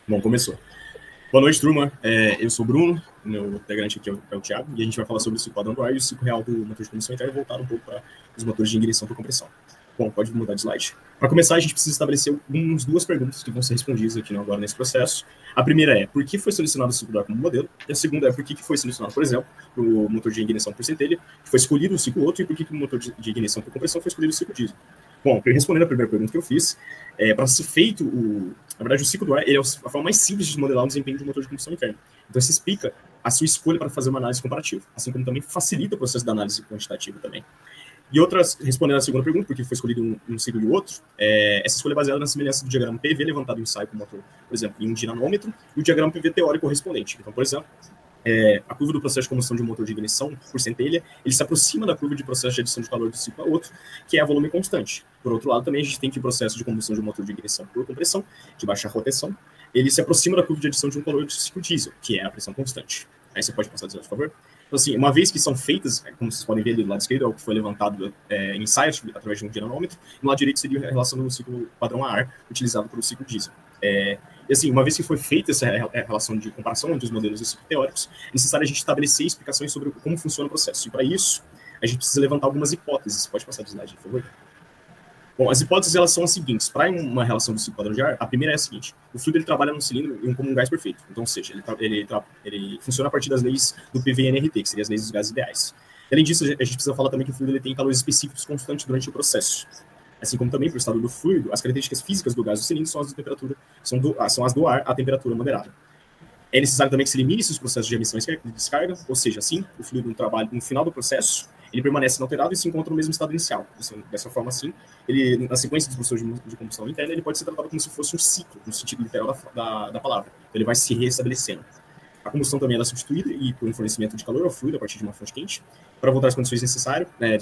Bom, começou. Boa noite, turma. Eu sou o Bruno, meu integrante aqui é o Thiago, e a gente vai falar sobre o ciclo padrão do ar e o ciclo real do motor de combustão interna, voltado um pouco para os motores de ignição por compressão. Bom, pode mudar de slide. Para começar, a gente precisa estabelecer duas perguntas que vão ser respondidas aqui agora nesse processo. A primeira é, por que foi selecionado o ciclo do ar como modelo? E a segunda é, por que foi selecionado, por exemplo, o motor de ignição por centelha, que foi escolhido o ciclo Otto, e por que o motor de ignição por compressão foi escolhido o ciclo diesel? Bom, respondendo a primeira pergunta que eu fiz, para ser feito na verdade, o ciclo do ar ele é a forma mais simples de modelar o desempenho de um motor de combustão interna. Então, isso explica a sua escolha para fazer uma análise comparativa, assim como também facilita o processo da análise quantitativa também. E respondendo à segunda pergunta, por que foi escolhido um ciclo e o outro, essa escolha é baseada na semelhança do diagrama PV levantado em ensaio com o motor, por exemplo, em um dinamômetro, e o diagrama PV teórico correspondente. Então, por exemplo, a curva do processo de combustão de um motor de ignição por centelha, ele se aproxima da curva de processo de adição de calor do ciclo a outro, que é a volume constante. Por outro lado, também a gente tem que o processo de combustão de um motor de ignição por compressão, de baixa rotação, ele se aproxima da curva de adição de um calor do ciclo diesel, que é a pressão constante. Aí você pode passar a dizer, por favor? Então, assim, uma vez que são feitas, como vocês podem ver ali do lado esquerdo, é o que foi levantado em ensaio através de um dinamômetro, no lado direito seria a relação do ciclo padrão a ar, utilizado para o ciclo diesel. E assim, uma vez que foi feita essa relação de comparação entre os modelos e os teóricos, é necessário a gente estabelecer explicações sobre como funciona o processo. E para isso, a gente precisa levantar algumas hipóteses. Pode passar de slide, por favor? Bom, as hipóteses elas são as seguintes. Para uma relação do ciclo padrão de ar, a primeira é a seguinte. O fluido ele trabalha num cilindro como um gás perfeito. Então, ou seja, ele funciona a partir das leis do PV-NRT, que seriam as leis dos gases ideais. Além disso, a gente precisa falar também que o fluido ele tem calores específicos constantes durante o processo. Assim como também, para o estado do fluido, as características físicas do gás do cilindro são as de temperatura, são as do ar a temperatura moderada. É necessário também que se elimine esses processos de emissão e descarga, ou seja, assim, o fluido no final do processo, ele permanece inalterado e se encontra no mesmo estado inicial. Dessa forma, assim, ele, na sequência dos processos de combustão interna, ele pode ser tratado como se fosse um ciclo, no sentido literal da palavra. Então, ele vai se restabelecendo. A combustão também é substituída e por um fornecimento de calor ao fluido a partir de uma fonte quente. Para voltar às condições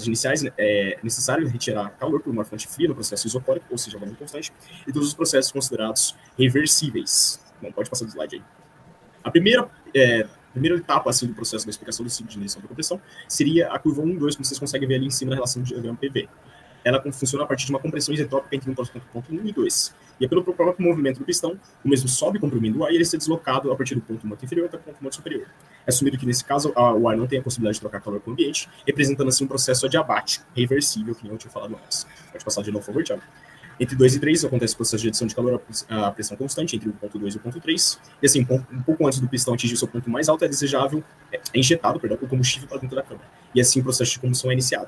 iniciais, é necessário retirar calor por uma fonte fria no processo isocórico, ou seja, volume constante, e todos os processos considerados reversíveis. Bom, pode passar do slide aí. A primeira etapa assim, do processo da explicação do ciclo de ignição por compressão seria a curva 1 e 2, como vocês conseguem ver ali em cima na relação do diagrama PV. Ela funciona a partir de uma compressão isentrópica entre um ponto 1 e 2. E é pelo próprio movimento do pistão, o mesmo sobe comprimindo o ar e ele ser deslocado a partir do ponto morto inferior até o ponto morto superior. É assumido que, nesse caso, o ar não tem a possibilidade de trocar calor com o ambiente, representando, assim, um processo adiabático, reversível, que nem eu tinha falado antes. Pode passar de novo, por favor, Thiago. Entre 2 e 3 acontece o processo de adição de calor à pressão constante, entre o ponto 2 e o ponto 3. E, assim, um pouco antes do pistão atingir o seu ponto mais alto, é desejável, injetado, o combustível para dentro da câmara. E, assim, o processo de combustão é iniciado.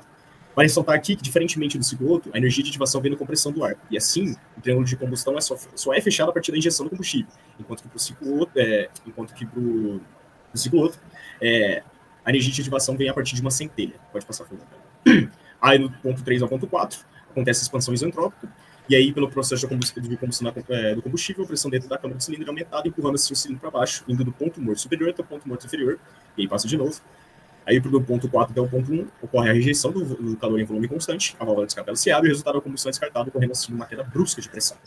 Vale ressaltar aqui que, diferentemente do ciclo Otto, a energia de ativação vem na compressão do ar. E assim, o triângulo de combustão só é fechado a partir da injeção do combustível. Enquanto que para o ciclo Otto, a energia de ativação vem a partir de uma centelha. Pode passar, por favor. Aí no ponto 3 ao ponto 4, acontece a expansão isentrópica. E aí, pelo processo de combustão do combustível, a pressão dentro da câmara do cilindro é aumentada, empurrando assim o cilindro para baixo, indo do ponto morto superior até o ponto morto inferior. E aí passa de novo. Aí, do ponto 4 até o ponto 1, ocorre a rejeição do calor em volume constante, a válvula de escape se abre e o resultado da combustão é descartado, ocorrendo assim uma queda brusca de pressão.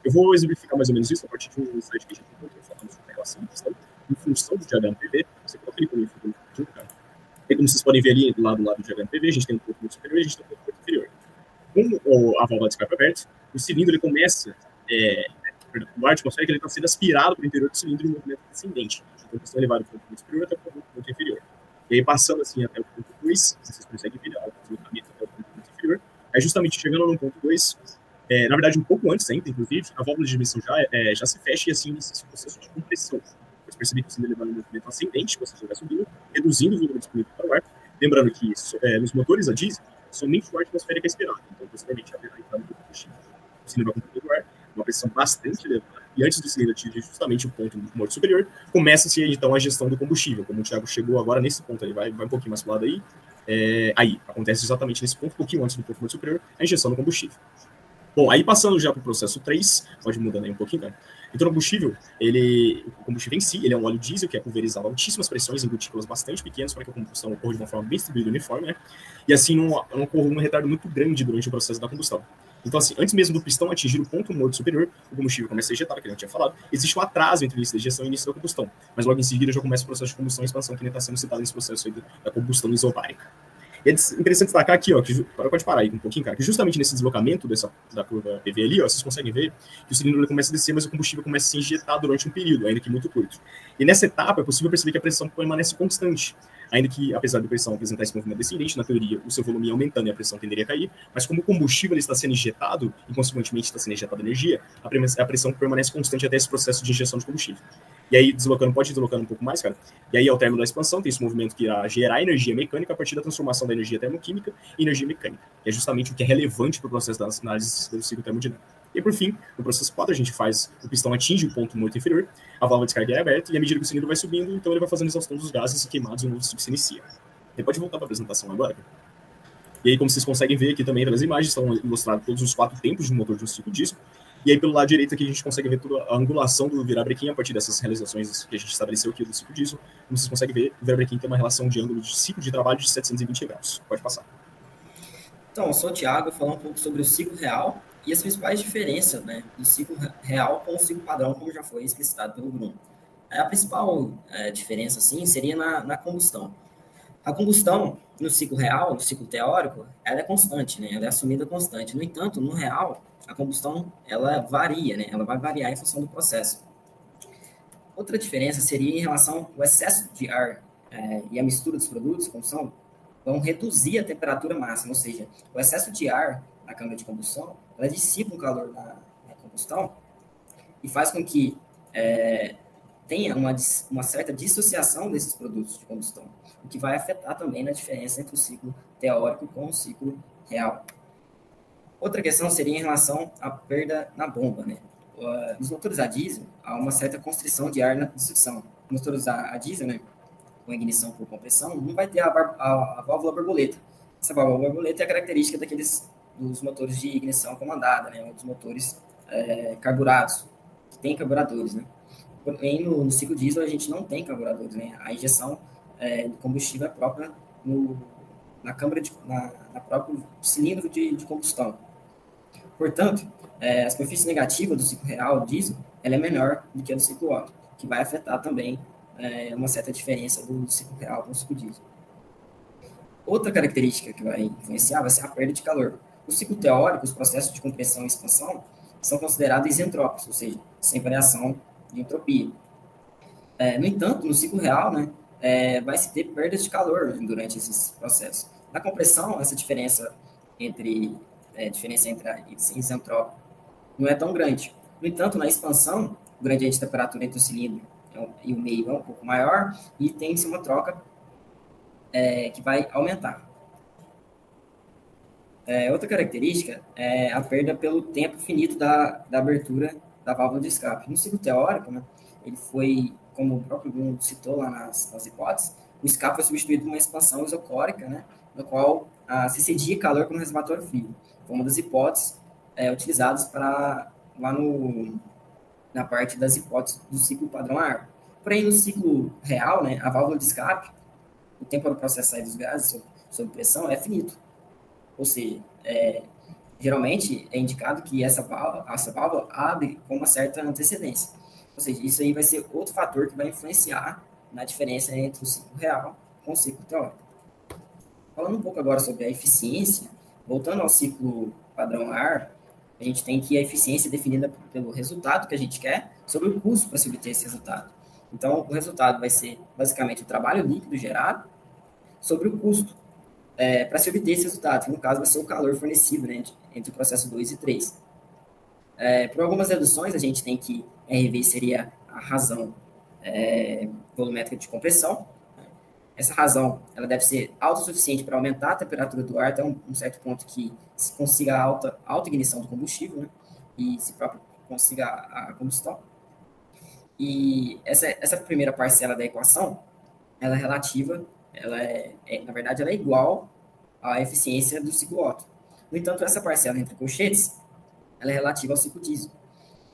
Eu vou exemplificar mais ou menos isso a partir de um slide que a gente encontrou falando sobre a relação de pressão em função do diagrama PV. Você coloca ele comigo, e como vocês podem ver ali do lado do diagrama PV, a gente tem um ponto superior e a gente tem um ponto inferior. Com a válvula de escape aberta, o cilindro ele começa, o ar atmosférico está sendo aspirado para o interior do cilindro em um movimento descendente. Então, a pressão é elevada do ponto superior até o ponto inferior. E aí, passando assim até o ponto 2, vocês conseguem ver o deslocamento até o ponto inferior. Aí, justamente chegando no ponto 2, na verdade, um pouco antes ainda, inclusive, a válvula de admissão já se fecha e assim inicia esse processo de compressão. Você percebe que o cilindro levando um movimento ascendente, você já vai subindo, reduzindo o volume disponível para o ar. Lembrando que nos motores a diesel, somente o ar atmosférico é expirado. Então, posteriormente, a entrada do combustível. O cilindro vai comprimir o ar, uma pressão bastante elevada. E antes do cilindro atingir justamente o ponto morto superior, começa-se então a gestão do combustível. Como o Thiago chegou agora nesse ponto, ele vai um pouquinho mais para o lado aí. Aí, acontece exatamente nesse ponto, um pouquinho antes do ponto morto superior, a injeção do combustível. Bom, aí passando já para o processo 3, pode mudando aí um pouquinho, né? Então, o combustível em si, ele é um óleo diesel que é pulverizado a altíssimas pressões em gotículas bastante pequenas para que a combustão ocorra de uma forma bem distribuída e uniforme, né? E assim não ocorra um retardo muito grande durante o processo da combustão. Então, assim, antes mesmo do pistão atingir o ponto morto superior, o combustível começa a ser injetado, que a gente tinha falado. Existe um atraso entre o início da injeção e o início da combustão, mas logo em seguida já começa o processo de combustão e expansão, que nem está sendo citado nesse processo aí da combustão isobárica. E é interessante destacar aqui, ó, que, pode parar aí um pouquinho, cara, que justamente nesse deslocamento da curva PV ali, ó, vocês conseguem ver que o cilindro começa a descer, mas o combustível começa a se injetar durante um período, ainda que muito curto. E nessa etapa é possível perceber que a pressão permanece constante, ainda que, apesar da pressão apresentar esse movimento descendente, na teoria, o seu volume ia aumentando e a pressão tenderia a cair, mas como o combustível está sendo injetado, e consequentemente está sendo injetada energia, a pressão permanece constante até esse processo de injeção de combustível. E aí, pode ir deslocando um pouco mais, cara, e aí, ao término da expansão, tem esse movimento que irá gerar energia mecânica a partir da transformação da energia termoquímica em energia mecânica, que é justamente o que é relevante para o processo das análises do ciclo termodinâmico. E, por fim, no processo 4, a gente o pistão atinge o ponto morto inferior, a válvula de descarga é aberta, e à medida que o cilindro vai subindo, então ele vai fazendo exaustão dos gases queimados e o novo ciclo se inicia. Você pode voltar para a apresentação agora. E aí, como vocês conseguem ver aqui também pelas imagens, estão ilustrados todos os 4 tempos de um motor de um ciclo diesel. E aí, pelo lado direito aqui, a gente consegue ver toda a angulação do virabrequim a partir dessas realizações que a gente estabeleceu aqui do ciclo diesel. Como vocês conseguem ver, o virabrequim tem uma relação de ângulo de ciclo de trabalho de 720 graus. Pode passar. Então, eu sou o Thiago, vou falar um pouco sobre o ciclo real e as principais diferenças, né, do ciclo real com o ciclo padrão, como já foi explicitado pelo Bruno. A principal diferença, assim, seria na combustão. A combustão, no ciclo real, no ciclo teórico, ela é constante, né? Ela é assumida constante. No entanto, no real, a combustão, ela varia, né? Ela vai variar em função do processo. Outra diferença seria em relação ao excesso de ar e a mistura dos produtos de combustão vão reduzir a temperatura máxima, ou seja, o excesso de ar na câmara de combustão, ela dissipa o calor na combustão e faz com que tenha uma certa dissociação desses produtos de combustão, o que vai afetar também na diferença entre o ciclo teórico com o ciclo real. Outra questão seria em relação à perda na bomba, né? Nos motores a diesel, há uma certa constrição de ar na destruição. Nos motores a diesel, né, com ignição por compressão, não vai ter a válvula borboleta. Essa válvula borboleta é a característica dos motores de ignição comandada, né, dos motores carburados, que tem carburadores, né? Porém, no ciclo diesel, a gente não tem carburadores, né? A injeção do combustível é própria na câmara, na próprio cilindro de combustão. Portanto, a superfície negativa do ciclo real diesel, ela é menor do que a do ciclo Otto, que vai afetar também uma certa diferença do ciclo real com o ciclo diesel. Outra característica que vai influenciar vai ser a perda de calor. No ciclo teórico, os processos de compressão e expansão são considerados isentrópicos, ou seja, sem variação de entropia. No entanto, no ciclo real, né, vai se ter perdas de calor durante esses processos. Na compressão, essa diferença entre isentrópico não é tão grande. No entanto, na expansão, o gradiente de temperatura entre o cilindro e o meio é um pouco maior e tem-se uma troca que vai aumentar. Outra característica é a perda pelo tempo finito da abertura da válvula de escape. No ciclo teórico, né, ele foi, como o próprio Bruno citou lá nas hipóteses, o escape foi substituído por uma expansão isocórica, né, no qual se cedia calor como reservatório frio. Foi uma das hipóteses utilizadas lá na parte das hipóteses do ciclo padrão ar. Porém, no ciclo real, né, a válvula de escape, o tempo para o processo sair dos gases sob pressão é finito. Ou seja, geralmente é indicado que essa válvula abre com uma certa antecedência. Ou seja, isso aí vai ser outro fator que vai influenciar na diferença entre o ciclo real com o ciclo teórico. Falando um pouco agora sobre a eficiência, voltando ao ciclo padrão ar, a gente tem que a eficiência é definida pelo resultado que a gente quer sobre o custo para se obter esse resultado. Então, o resultado vai ser basicamente o trabalho líquido gerado sobre o custo para se obter esse resultado, que no caso vai ser o calor fornecido, né, entre o processo 2 e 3. Por algumas reduções, a gente tem que RV seria a razão volumétrica de compressão. Essa razão ela deve ser autossuficiente para aumentar a temperatura do ar até um certo ponto que se consiga a alta ignição do combustível, né, e se próprio consiga a combustão. E essa primeira parcela da equação, ela é relativa, na verdade, ela é igual à eficiência do ciclo Otto. No entanto, essa parcela entre colchetes, ela é relativa ao ciclo diesel,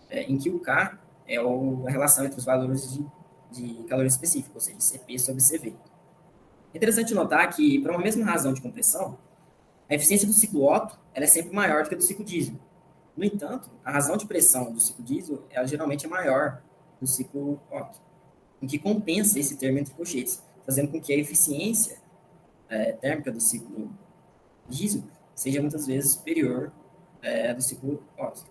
em que o K é a relação entre os valores de calor específico, ou seja, Cp sobre Cv. É interessante notar que, para uma mesma razão de compressão, a eficiência do ciclo Otto ela é sempre maior do que a do ciclo diesel. No entanto, a razão de pressão do ciclo diesel ela geralmente é maior do ciclo Otto, o que compensa esse termo entre colchetes, fazendo com que a eficiência térmica do ciclo diesel seja muitas vezes superior do ciclo Otto.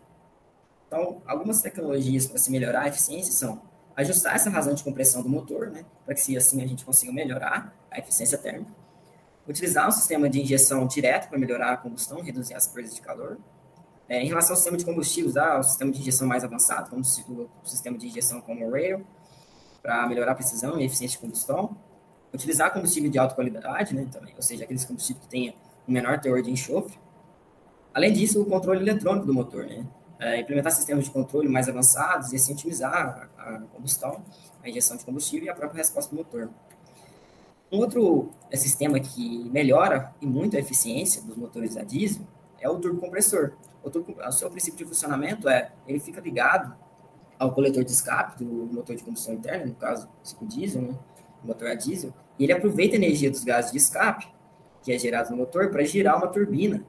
Então, algumas tecnologias para se melhorar a eficiência são ajustar essa razão de compressão do motor, né, para que assim a gente consiga melhorar a eficiência térmica. Utilizar um sistema de injeção direto para melhorar a combustão, reduzir as perdas de calor. Em relação ao sistema de combustíveis, o sistema de injeção mais avançado, como o sistema de injeção como o Rail, para melhorar a precisão e a eficiência de combustão. Utilizar combustível de alta qualidade, né, também, ou seja, aqueles combustíveis que tenham um menor teor de enxofre. Além disso, o controle eletrônico do motor, né? Implementar sistemas de controle mais avançados e assim otimizar a combustão, a injeção de combustível e a própria resposta do motor. Um outro sistema que melhora e muito a eficiência dos motores a diesel é o turbocompressor. O seu princípio de funcionamento ele fica ligado ao coletor de escape do motor de combustão interna, no caso, o diesel, né? O motor a diesel, e ele aproveita a energia dos gases de escape, que é gerado no motor, para girar uma turbina,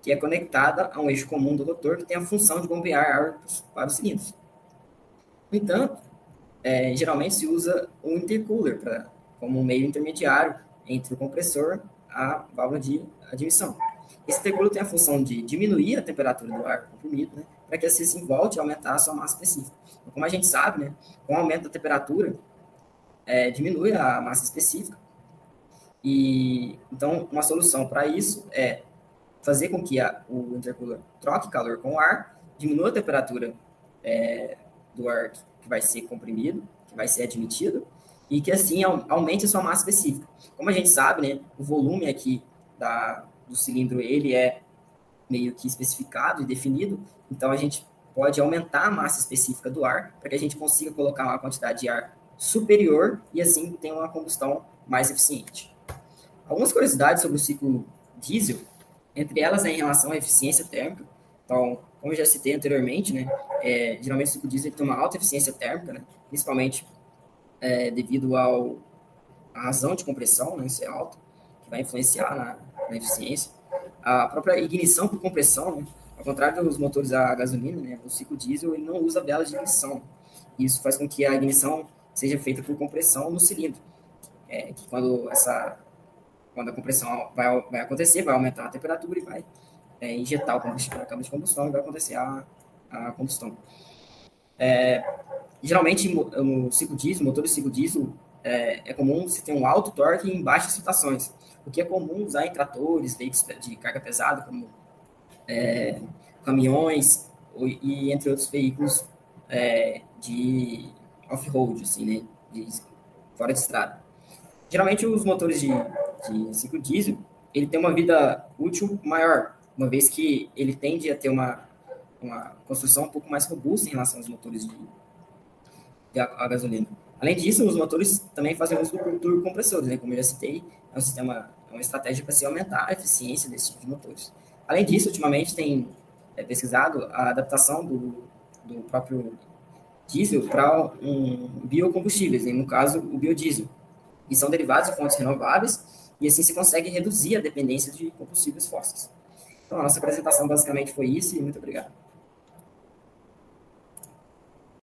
que é conectada a um eixo comum do motor, que tem a função de bombear ar para os cilindros. No entanto, geralmente se usa um intercooler como um meio intermediário entre o compressor e a válvula de admissão. Esse intercooler tem a função de diminuir a temperatura do ar comprimido, né, para que assim volte a aumentar a sua massa específica. Então, como a gente sabe, né, com o aumento da temperatura, diminui a massa específica. E então, uma solução para isso é fazer com que o intercooler troque calor com o ar, diminua a temperatura do ar que vai ser comprimido, que vai ser admitido, e que assim aumente a sua massa específica. Como a gente sabe, né, o volume aqui do cilindro ele é meio que especificado e definido, então a gente pode aumentar a massa específica do ar para que a gente consiga colocar uma quantidade de ar superior e assim ter uma combustão mais eficiente. Algumas curiosidades sobre o ciclo diesel, entre elas em relação à eficiência térmica. Então, como eu já citei anteriormente, né, geralmente o ciclo diesel tem uma alta eficiência térmica, né, principalmente devido à razão de compressão, né, ser alta, que vai influenciar na eficiência. A própria ignição por compressão, né, ao contrário dos motores a gasolina, né, o ciclo diesel ele não usa velas de ignição. Isso faz com que a ignição seja feita por compressão no cilindro, que quando a compressão vai acontecer, vai aumentar a temperatura e vai injetar o combustível na câmara de combustão e vai acontecer a combustão. Geralmente, no ciclo diesel, motor de ciclo diesel, é comum você ter um alto torque em baixas rotações, o que é comum usar em tratores, veículos de carga pesada, como caminhões e entre outros veículos de off-road, assim, né, fora de estrada. Geralmente, os motores de ciclo diesel, ele tem uma vida útil maior, uma vez que ele tende a ter uma construção um pouco mais robusta em relação aos motores a gasolina. Além disso, os motores também fazem uso do turbocompressor, né? Como eu já citei, é uma estratégia para se aumentar a eficiência desse tipo de motores. Além disso, ultimamente tem pesquisado a adaptação do próprio diesel para biocombustíveis, né? No caso, o biodiesel, que são derivados de fontes renováveis, e assim se consegue reduzir a dependência de combustíveis fósseis. Então, a nossa apresentação basicamente foi isso, e muito obrigado.